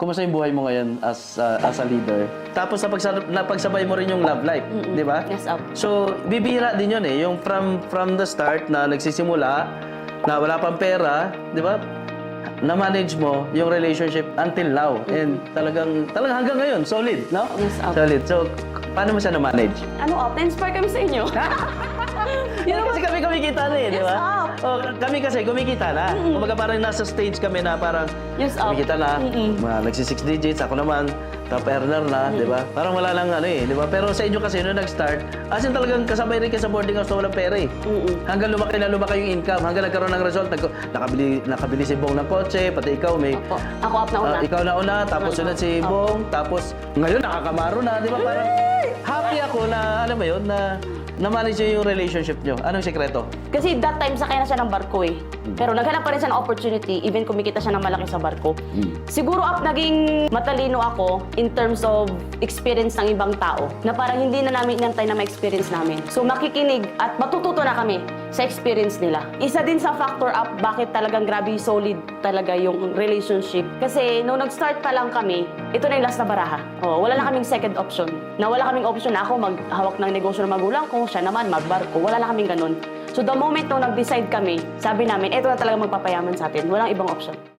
kumusta yung buhay mo ngayon as a leader? Tapos napagsabay mo rin yung love life, di ba? Yes, up. So, bibihira din yun eh. Yung from the start na nagsisimula, na wala pang pera, di ba? Na-manage mo yung relationship until now. And talagang hanggang ngayon, solid, no? Yes, up. Solid. So, paano mo siya na-manage? Ano, up? Na-inspire kami sa inyo. Yun kasi kami kumikita na eh, di ba? Yes, up. Oh, kami kasi kumikita na. Kumaga parang nasa stage kami na parang Yes, up. kumikita na. Nagsi-6 digits, ako naman, top earner na, di ba? Parang wala lang ano eh, di ba? Pero sa inyo kasi nung nag-start, as in talagang kasabay rin kayo sa boarding house na walang pera eh. Hanggang lumaki na lumaki yung income, hanggang nagkaroon ng result, nakabili si Bong ng kotse, pati ikaw may... Opo. Ako up na una. ikaw na una, tapos sunod si Bong, tapos ngayon nakakamaro na, di ba? Parang happy ako na, alam mo yun, na-manage nyo yung relationship nyo. Anong sekreto? Kasi that time, sakay na siya ng barko eh. Pero naghanap pa rin siya ng opportunity, even kumikita siya ng malaki sa barko. Siguro up naging matalino ako in terms of experience ng ibang tao, na parang hindi na namin inantay na ma-experience namin. So makikinig at matututo na kami sa experience nila. Isa din sa factor up bakit talagang grabe solid talaga yung relationship. Kasi nung nag-start pa lang kami, ito na yung last na baraha. Oh, wala na kaming second option. Na wala kaming option na ako maghawak ng negosyo ng magulang ko, siya naman magbarko. Wala na kaming ganun. So the moment nung nag-decide kami, sabi namin, ito na talaga magpapayaman sa atin. Walang ibang option.